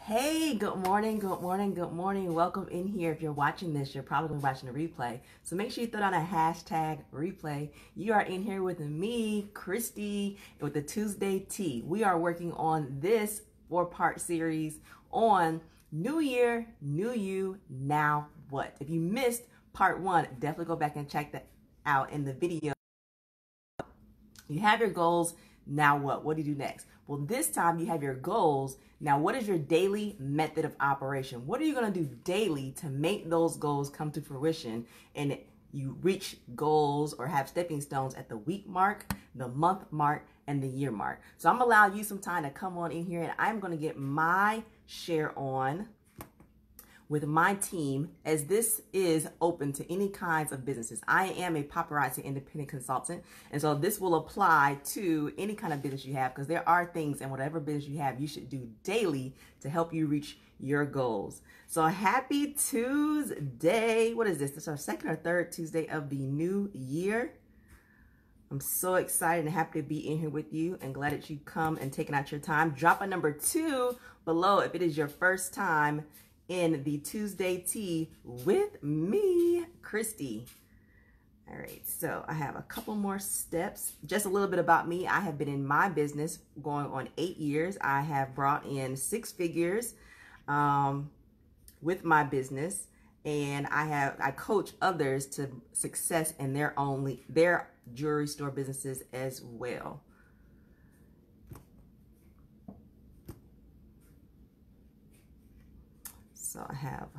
Hey, good morning, good morning, good morning. Welcome in here. If you're watching this, you're probably watching a replay. So make sure you throw down a hashtag replay. You are in here with me, Christy, with the Tuesday Tea. We are working on this 4-part series on New Year, New You, Now What? If you missed part 1, definitely go back and check that out in the video. You have your goals. Now what? What do you do next? Well, this time you have your goals. Now, what is your daily method of operation? What are you going to do daily to make those goals come to fruition and you reach goals or have stepping stones at the week mark, the month mark, and the year mark? So I'm allowing you some time to come on in here, and I'm going to get my share on with my team, as this is open to any kinds of businesses. I am a paparazzi independent consultant, and so this will apply to any kind of business you have, because there are things in whatever business you have you should do daily to help you reach your goals. So happy Tuesday. What is this? This is our second or third Tuesday of the new year. I'm so excited and happy to be in here with you, and glad that you come and taken out your time. Drop a number 2 below if it is your first time in the Tuesday Tea with me, Christy. All right, so I have a couple more steps. Just a little bit about me. I have been in my business going on 8 years. I have brought in 6 figures with my business, and I coach others to success in their jewelry store businesses as well. So I have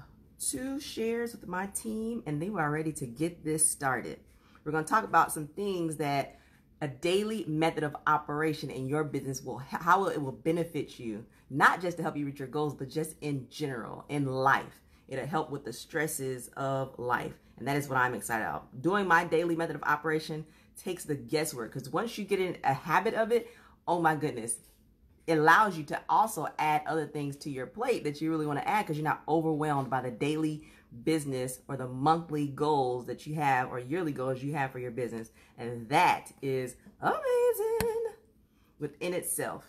2 shares with my team, and they were ready to get this started. We're going to talk about some things that a daily method of operation in your business how it will benefit you, not just to help you reach your goals, but just in general, in life. It'll help with the stresses of life. And that is what I'm excited about. Doing my daily method of operation takes the guesswork, because once you get in a habit of it, oh my goodness, it allows you to also add other things to your plate that you really want to add, because you're not overwhelmed by the daily business or the monthly goals that you have or yearly goals you have for your business. And that is amazing within itself.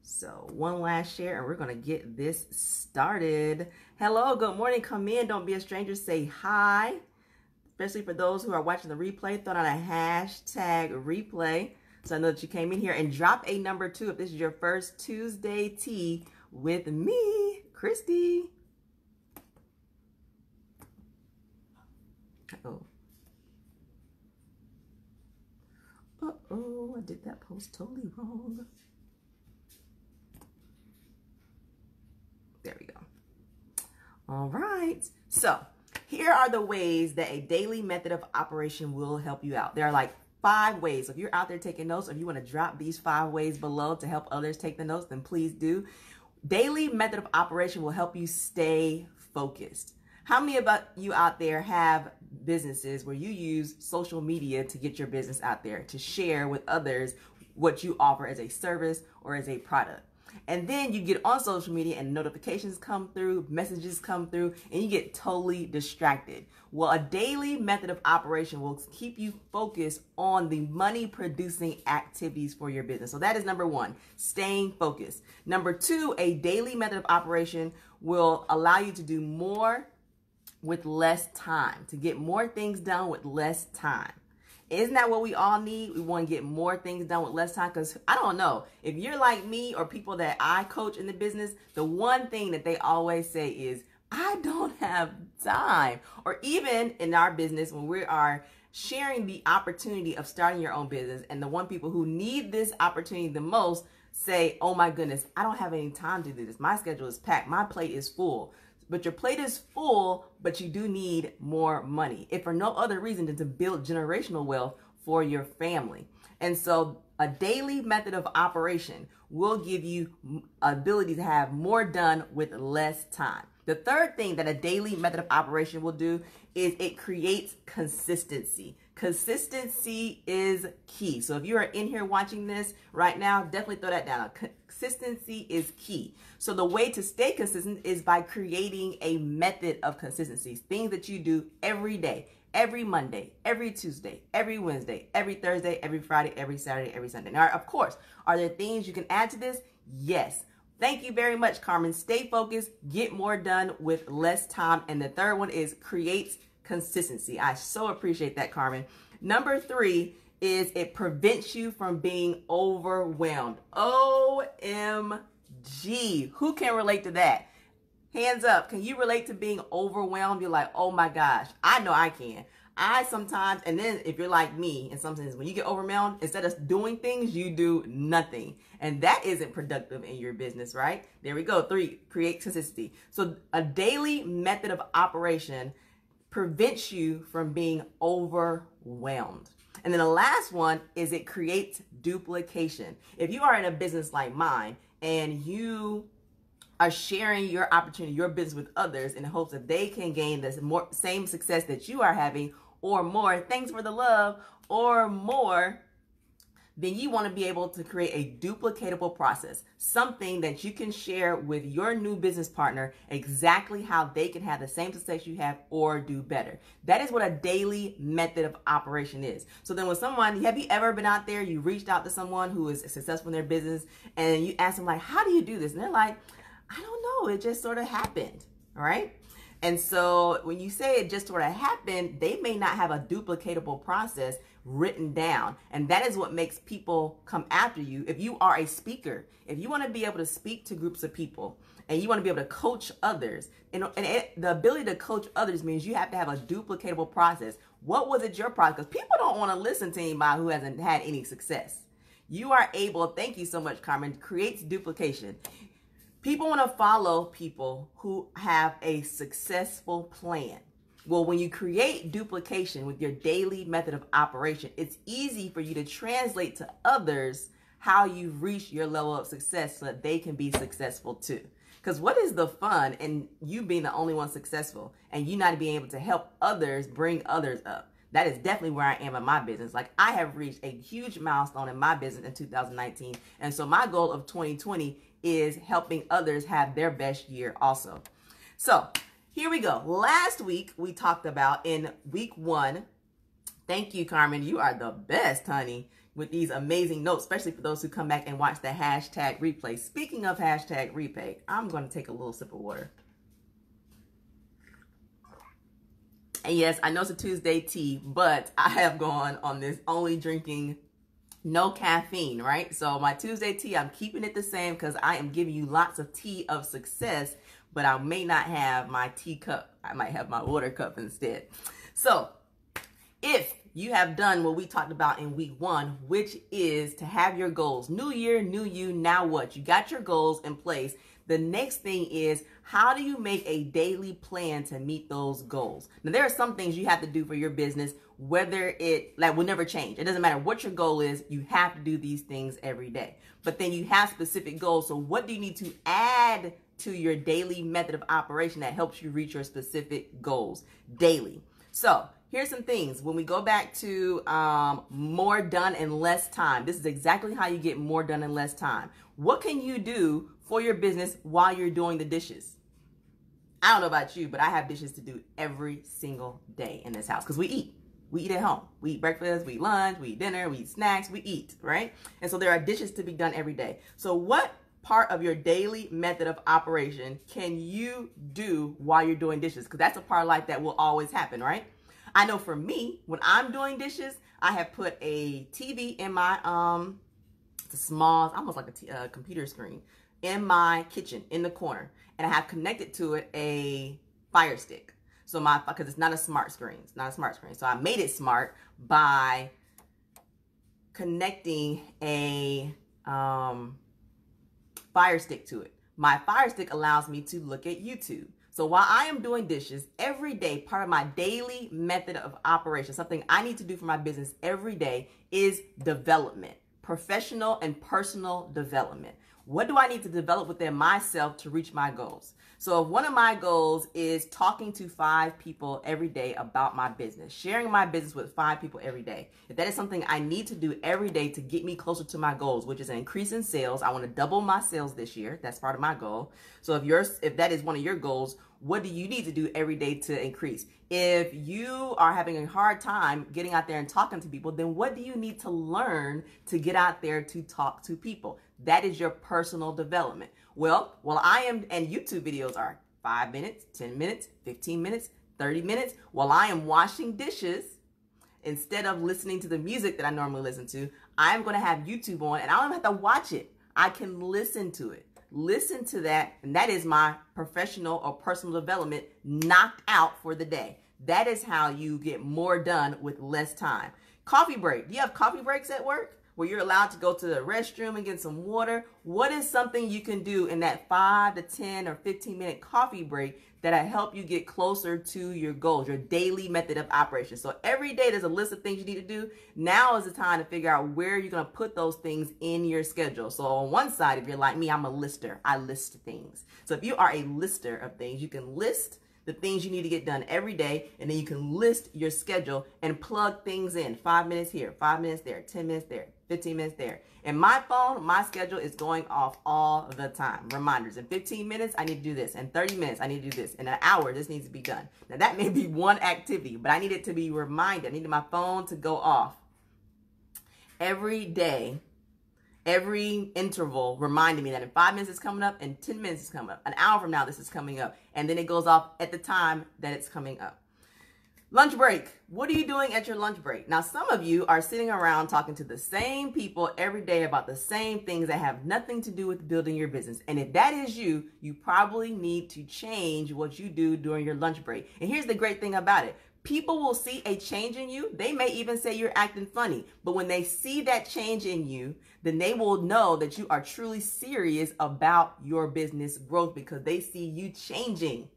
So one last share and we're going to get this started. Hello, good morning. Come in. Don't be a stranger. Say hi. Especially for those who are watching the replay, throw on a hashtag replay, so I know that you came in here, and drop a number 2 if this is your first Tuesday Tea with me, Christy. Uh-oh, I did that post totally wrong. There we go. All right. So here are the ways that a daily method of operation will help you out. There are like 5 ways. If you're out there taking notes, or if you want to drop these 5 ways below to help others take the notes, then please do. Daily method of operation will help you stay focused. How many of you out there have businesses where you use social media to get your business out there, to share with others what you offer as a service or as a product? And then you get on social media and notifications come through, messages come through, and you get totally distracted. Well, a daily method of operation will keep you focused on the money producing activities for your business. So that is number 1, staying focused. Number 2, a daily method of operation will allow you to do more with less time, to get more things done with less time. Isn't that what we all need? We want to get more things done with less time, because I don't know, if you're like me or people that I coach in the business, the one thing that they always say is, I don't have time. Or even in our business, when we are sharing the opportunity of starting your own business, and the one people who need this opportunity the most say, oh my goodness, I don't have any time to do this. My schedule is packed. My plate is full. But your plate is full, but you do need more money, if for no other reason than to build generational wealth for your family. And so a daily method of operation will give you ability to have more done with less time. The third thing that a daily method of operation will do is it creates consistency. Consistency is key. So if you are in here watching this right now, definitely throw that down. Consistency is key. So the way to stay consistent is by creating a method of consistency. Things that you do every day, every Monday, every Tuesday, every Wednesday, every Thursday, every Friday, every Saturday, every Sunday. Now, of course, are there things you can add to this? Yes. Thank you very much, Carmen. Stay focused, get more done with less time. And the third one is creates consistency. I so appreciate that, Carmen. Number 3 is it prevents you from being overwhelmed. OMG. Who can relate to that? Hands up. Can you relate to being overwhelmed? You're like, oh my gosh. I know I can. I sometimes, and then if you're like me, in some sense, when you get overwhelmed, instead of doing things, you do nothing. And that isn't productive in your business, right? There we go. 3, create consistency. So a daily method of operation prevents you from being overwhelmed. And then the last one is it creates duplication. If you are in a business like mine and you are sharing your opportunity, your business with others in hopes that they can gain the same success that you are having or more, thanks for the love, or more, then you want to be able to create a duplicatable process, something that you can share with your new business partner exactly how they can have the same success you have or do better. That is what a daily method of operation is. So then when someone, have you ever been out there, you reached out to someone who is successful in their business and you ask them like, how do you do this? And they're like, I don't know, it just sort of happened, all right? And so when you say it just sort of happened, they may not have a duplicatable process written down. And that is what makes people come after you. If you are a speaker, if you want to be able to speak to groups of people and you want to be able to coach others, and the ability to coach others means you have to have a duplicatable process. What was it your process? Because people don't want to listen to anybody who hasn't had any success. You are able, thank you so much, Carmen, creates duplication. People want to follow people who have a successful plan. Well, when you create duplication with your daily method of operation, it's easy for you to translate to others how you've reached your level of success so that they can be successful too. Because what is the fun in you being the only one successful and you not being able to help others bring others up? That is definitely where I am in my business. Like I have reached a huge milestone in my business in 2019. And so my goal of 2020 is helping others have their best year also. So here we go. Last week we talked about in week 1. Thank you, Carmen. You are the best, honey, with these amazing notes, especially for those who come back and watch the hashtag replay. Speaking of hashtag replay, I'm going to take a little sip of water. And yes, I know it's a Tuesday tea, but I have gone on this only drinking no caffeine, right? So my Tuesday tea, I'm keeping it the same because I am giving you lots of tea of success, but I may not have my tea cup. I might have my water cup instead. So if you have done what we talked about in week 1, which is to have your goals, new year, new you, now what? You got your goals in place. The next thing is, how do you make a daily plan to meet those goals? Now, there are some things you have to do for your business, whether it will never change. It doesn't matter what your goal is. You have to do these things every day. But then you have specific goals. So what do you need to add to your daily method of operation that helps you reach your specific goals daily? So here's some things. When we go back to more done in less time, this is exactly how you get more done in less time. What can you do for your business while you're doing the dishes? I don't know about you, but I have dishes to do every single day in this house because we eat. We eat at home. We eat breakfast, we eat lunch, we eat dinner, we eat snacks, we eat, right? And so there are dishes to be done every day. So what part of your daily method of operation can you do while you're doing dishes? Because that's a part of life that will always happen, right? I know for me, when I'm doing dishes, I have put a TV in my, it's a small, almost like a computer screen, in my kitchen, in the corner. And I have connected to it a Fire Stick. So because it's not a smart screen. It's not a smart screen. So I made it smart by connecting a Fire Stick to it. My Fire Stick allows me to look at YouTube. So while I am doing dishes every day, part of my daily method of operation, something I need to do for my business every day is development, professional and personal development. What do I need to develop within myself to reach my goals? So one of my goals is talking to 5 people every day about my business, sharing my business with 5 people every day. If that is something I need to do every day to get me closer to my goals, which is an increase in sales, I want to double my sales this year. That's part of my goal. So if that is one of your goals, what do you need to do every day to increase? If you are having a hard time getting out there and talking to people, then what do you need to learn to get out there to talk to people? That is your personal development. Well, and YouTube videos are 5 minutes, 10 minutes, 15 minutes, 30 minutes. While I am washing dishes, instead of listening to the music that I normally listen to, I'm going to have YouTube on, and I don't even have to watch it. I can listen to it. Listen to that, and that is my professional or personal development knocked out for the day. That is how you get more done with less time. Coffee break. Do you have coffee breaks at work where you're allowed to go to the restroom and get some water? What is something you can do in that 5 to 10 or 15-minute coffee break that'll help you get closer to your goals, your daily method of operation? So every day there's a list of things you need to do. Now is the time to figure out where you're going to put those things in your schedule. So on one side, if you're like me, I'm a lister. I list things. So if you are a lister of things, you can list the things you need to get done every day, and then you can list your schedule and plug things in. 5 minutes here, 5 minutes there, 10 minutes there, 15 minutes there. And my phone, my schedule is going off all the time. Reminders. In 15 minutes, I need to do this. In 30 minutes, I need to do this. In an hour, this needs to be done. Now, that may be one activity, but I need it to be reminded. I need my phone to go off every day, every interval, reminding me that in 5 minutes it's coming up, and 10 minutes is coming up. An hour from now, this is coming up. And then it goes off at the time that it's coming up. Lunch break. What are you doing at your lunch break? Now, some of you are sitting around talking to the same people every day about the same things that have nothing to do with building your business. And if that is you, you probably need to change what you do during your lunch break. And here's the great thing about it. People will see a change in you. They may even say you're acting funny. But when they see that change in you, then they will know that you are truly serious about your business growth because they see you changing.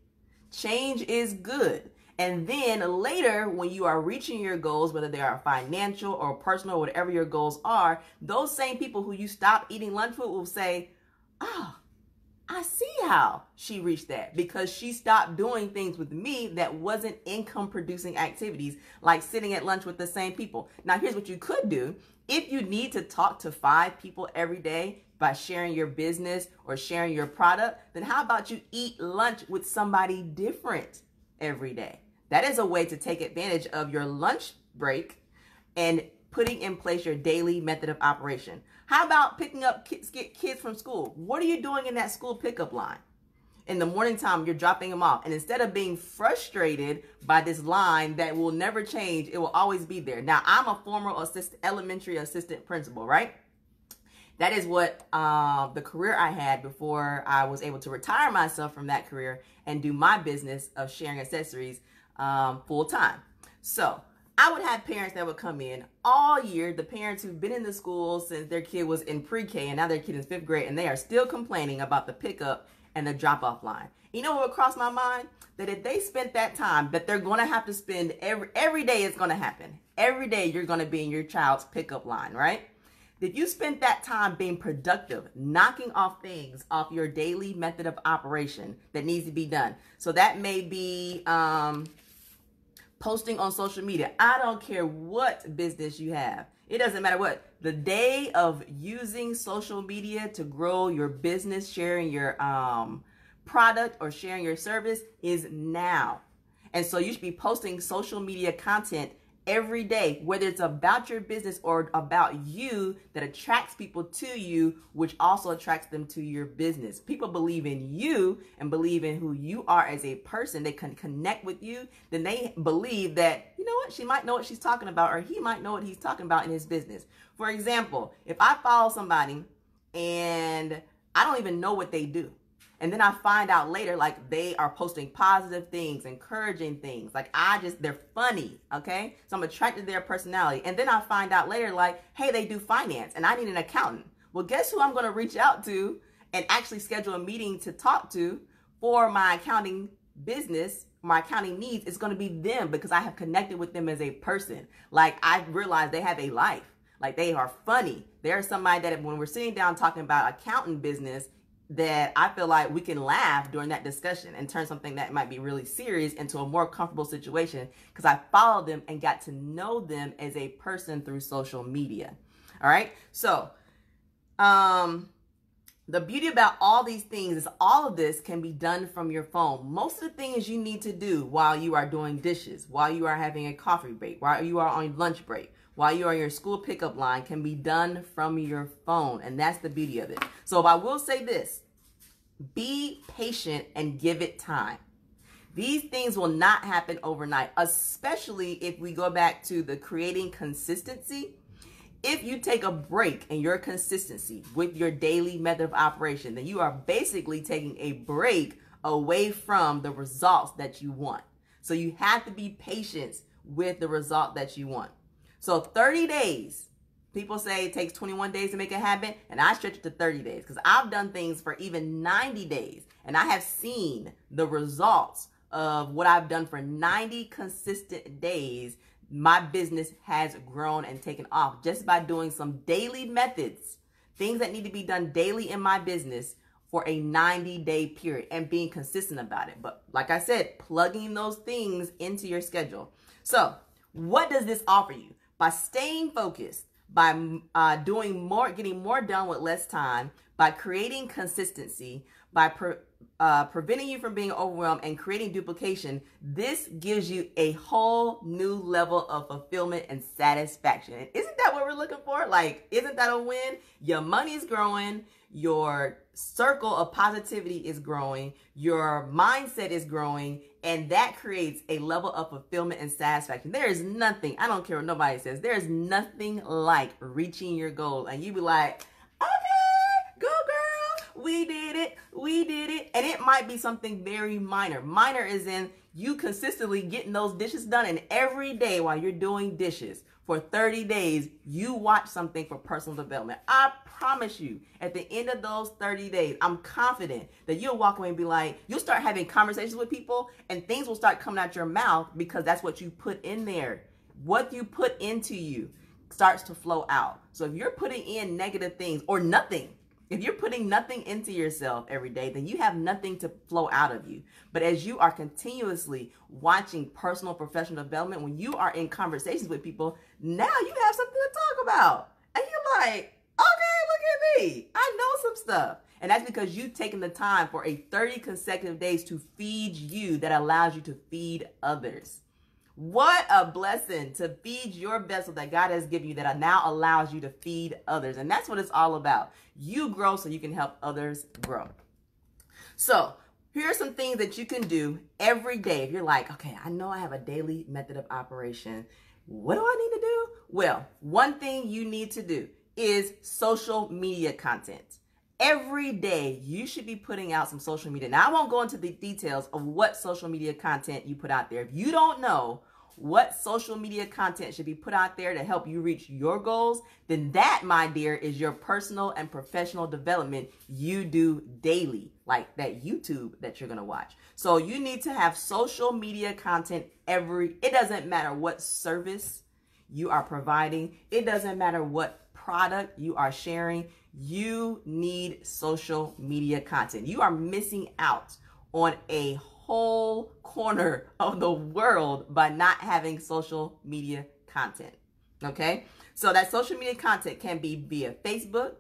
Change is good. And then later, when you are reaching your goals, whether they are financial or personal, or whatever your goals are, those same people who you stop eating lunch with will say, oh, I see how she reached that because she stopped doing things with me that wasn't income producing activities like sitting at lunch with the same people. Now, here's what you could do. If you need to talk to 5 people every day by sharing your business or sharing your product, then how about you eat lunch with somebody different every day? That is a way to take advantage of your lunch break and putting in place your daily method of operation. How about picking up kids from school? What are you doing in that school pickup line? In the morning time, you're dropping them off. And instead of being frustrated by this line that will never change, it will always be there. Now, I'm a former elementary assistant principal, right? That is what the career I had before I was able to retire myself from that career and do my business of sharing accessories full time. So I would have parents that would come in all year, the parents who've been in the school since their kid was in pre-K and now their kid is 5th grade, and they are still complaining about the pickup and the drop-off line. You know what would cross my mind? That if they spent that time that they're going to have to spend every day, it's going to happen. Every day you're going to be in your child's pickup line, right? If you spent that time being productive, knocking off things off your daily method of operation that needs to be done. So that may be posting on social media. I don't care what business you have. It doesn't matter what. The day of using social media to grow your business, sharing your product or sharing your service is now. And so you should be posting social media content every day, whether it's about your business or about you, that attracts people to you, which also attracts them to your business. People believe in you and believe in who you are as a person. They can connect with you. Then they believe that, you know what, she might know what she's talking about, or he might know what he's talking about in his business. For example, if I follow somebody and I don't even know what they do, and then I find out later, like, they are posting positive things, encouraging things. Like, they're funny, okay? So I'm attracted to their personality. And then I find out later, like, hey, they do finance and I need an accountant. Well, guess who I'm going to reach out to and actually schedule a meeting to talk to for my accounting business, my accounting needs? Is going to be them, because I have connected with them as a person. Like, I realized they have a life. Like, they are funny. They're somebody that when we're sitting down talking about accounting business, that I feel like we can laugh during that discussion and turn something that might be really serious into a more comfortable situation, because I followed them and got to know them as a person through social media. All right. So, the beauty about all these things is all of this can be done from your phone. Most of the things you need to do while you are doing dishes, while you are having a coffee break, while you are on lunch break, while you're on your school pickup line can be done from your phone. And that's the beauty of it. So I will say this, be patient and give it time. These things will not happen overnight, especially if we go back to the creating consistency. If you take a break in your consistency with your daily method of operation, then you are basically taking a break away from the results that you want. So you have to be patient with the result that you want. So 30 days, people say it takes 21 days to make a habit, and I stretch it to 30 days because I've done things for even 90 days, and I have seen the results of what I've done for 90 consistent days. My business has grown and taken off just by doing some daily methods, things that need to be done daily in my business for a 90-day period and being consistent about it. But like I said, plugging those things into your schedule. So what does this offer you? By staying focused, by doing more, getting more done with less time, by creating consistency, by preventing you from being overwhelmed and creating duplication, this gives you a whole new level of fulfillment and satisfaction. And isn't that what we're looking for? Like, isn't that a win? Your money's growing, your circle of positivity is growing, your mindset is growing, and that creates a level of fulfillment and satisfaction. There is nothing, I don't care what nobody says, there is nothing like reaching your goal and you be like, okay, go girl, we did it. And it might be something very minor. Minor is in you consistently getting those dishes done, and every day while you're doing dishes for 30 days, you watch something for personal development. I promise you, at the end of those 30 days, I'm confident that you'll walk away and be like, you'll start having conversations with people and things will start coming out your mouth because that's what you put in there. What you put into you starts to flow out. So if you're putting in negative things or nothing, if you're putting nothing into yourself every day, then you have nothing to flow out of you. But as you are continuously watching personal professional development, when you are in conversations with people, now you have something to talk about. And you're like, okay, look at me. I know some stuff. And that's because you've taken the time for a 30 consecutive days to feed you that allows you to feed others. What a blessing to feed your vessel that God has given you that now allows you to feed others. And that's what it's all about. You grow so you can help others grow. So here are some things that you can do every day. If you're like, okay, I know I have a daily method of operation. What do I need to do? Well, one thing you need to do is social media content. Every day, you should be putting out some social media. Now, I won't go into the details of what social media content you put out there. If you don't know what social media content should be put out there to help you reach your goals, then that, my dear, is your personal and professional development you do daily, like that YouTube that you're going to watch. So you need to have social media content it doesn't matter what service you are providing. It doesn't matter what product you are sharing. You need social media content. You are missing out on a whole corner of the world by not having social media content. Okay? So that social media content can be via Facebook,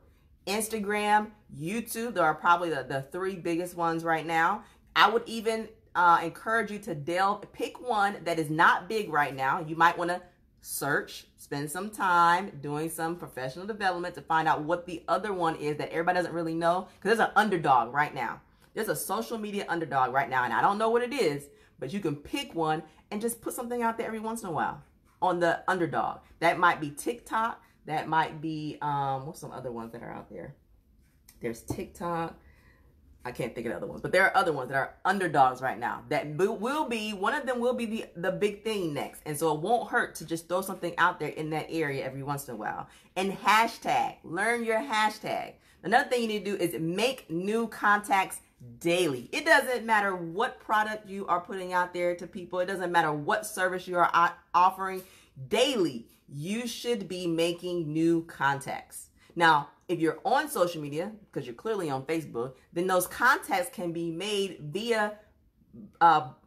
Instagram, YouTube. There are probably the three biggest ones right now. I would even encourage you to pick one that is not big right now. You might want to search, spend some time doing some professional development to find out what the other one is that everybody doesn't really know, because there's an underdog right now. There's a social media underdog right now, and I don't know what it is, but you can pick one and just put something out there every once in a while on the underdog. That might be TikTok. That might be, what's some other ones that are out there? There's TikTok. I can't think of the other ones, but there are other ones that are underdogs right now that one of them will be the big thing next. And so it won't hurt to just throw something out there in that area every once in a while. And hashtag, learn your hashtag. Another thing you need to do is make new contacts daily. It doesn't matter what product you are putting out there to people. It doesn't matter what service you are offering. Daily, you should be making new contacts. Now, if you're on social media, because you're clearly on Facebook, then those contacts can be made via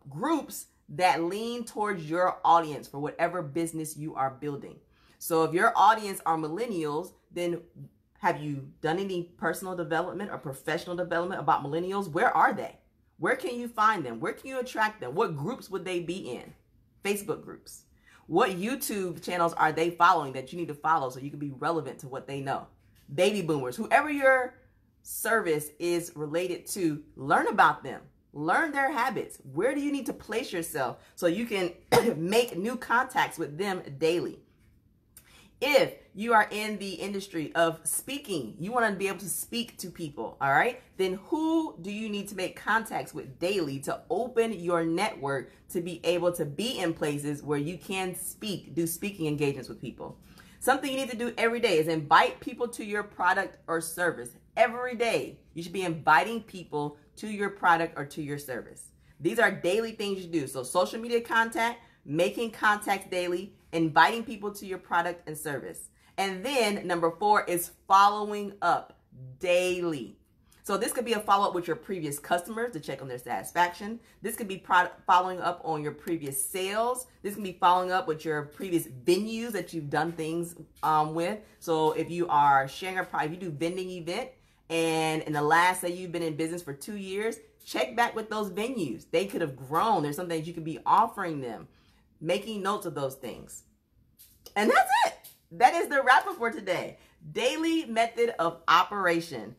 groups that lean towards your audience for whatever business you are building. So if your audience are millennials, then have you done any personal development or professional development about millennials? Where are they? Where can you find them? Where can you attract them? What groups would they be in? Facebook groups. What YouTube channels are they following that you need to follow so you can be relevant to what they know? Baby boomers, whoever your service is related to, learn about them. Learn their habits. Where do you need to place yourself so you can make new contacts with them daily? If you are in the industry of speaking, you want to be able to speak to people, all right? Then who do you need to make contacts with daily to open your network to be able to be in places where you can speak, do speaking engagements with people? Something you need to do every day is invite people to your product or service. Every day, you should be inviting people to your product or to your service. These are daily things you do. So social media contact, making contacts daily, inviting people to your product and service. And then number 4 is following up daily. So this could be a follow-up with your previous customers to check on their satisfaction. This could be following up on your previous sales. This can be following up with your previous venues that you've done things with. So if you are sharing a product, if you do vending event, and in the last, say you've been in business for 2 years, check back with those venues. They could have grown. There's something that you could be offering them. Making notes of those things. And that's it. That is the wrap up for today. Daily method of operation.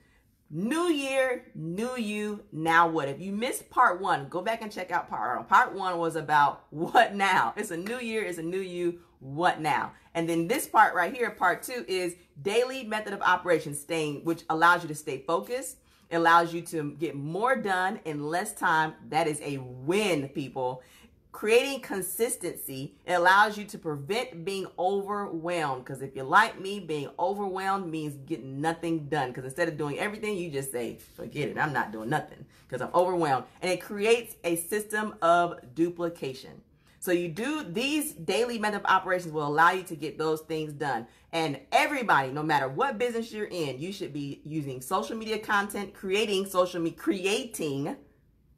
New year, new you, now what? If you missed part 1, go back and check out part 1. Part 1 was about what now? It's a new year, it's a new you, what now? And then this part right here, part 2, is daily method of operation, which allows you to stay focused. It allows you to get more done in less time. That is a win, people. Creating consistency, it allows you to prevent being overwhelmed. Because if you're like me, being overwhelmed means getting nothing done. Because instead of doing everything, you just say, forget it, I'm not doing nothing because I'm overwhelmed. And it creates a system of duplication. So you do these daily method of operations will allow you to get those things done. And everybody, no matter what business you're in, you should be using social media content, creating,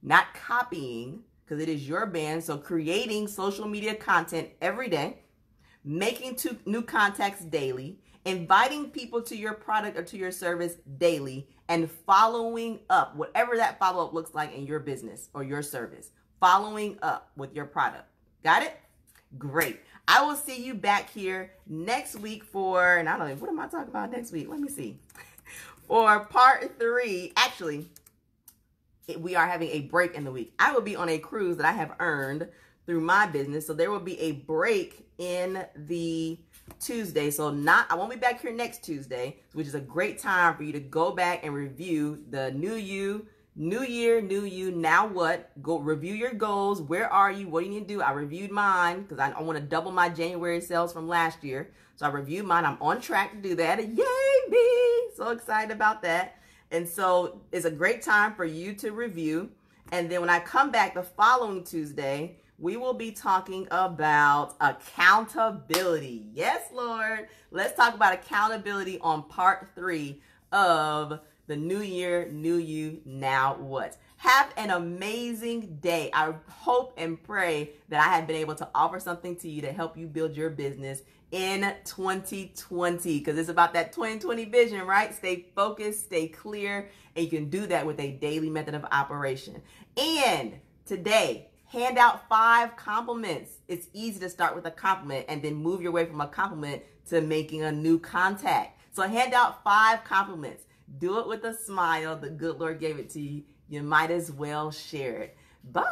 not copying, because it is your brand. So creating social media content every day, making new contacts daily, inviting people to your product or to your service daily, and following up, whatever that follow-up looks like in your business or your service, following up with your product. Got it? Great. I will see you back here next week for, and I don't know, what am I talking about next week? Let me see. For part 3, actually, we are having a break in the week. I will be on a cruise that I have earned through my business. So there will be a break in the Tuesday. So I won't be back here next Tuesday, which is a great time for you to go back and review the new you, new year, new you, now what? Go review your goals. Where are you? What do you need to do? I reviewed mine because I want to double my January sales from last year. So I reviewed mine. I'm on track to do that. Yay me! So excited about that. And so it's a great time for you to review. And then when I come back the following Tuesday, we will be talking about accountability. Yes, Lord. Let's talk about accountability on part 3 of the new year, new you, now what? Have an amazing day. I hope and pray that I have been able to offer something to you to help you build your business in 2020, because it's about that 2020 vision, right? Stay focused, stay clear, and you can do that with a daily method of operation. And today, hand out 5 compliments. It's easy to start with a compliment and then move your way from a compliment to making a new contact. So hand out 5 compliments. Do it with a smile. The good Lord gave it to you. You might as well share it. Bye.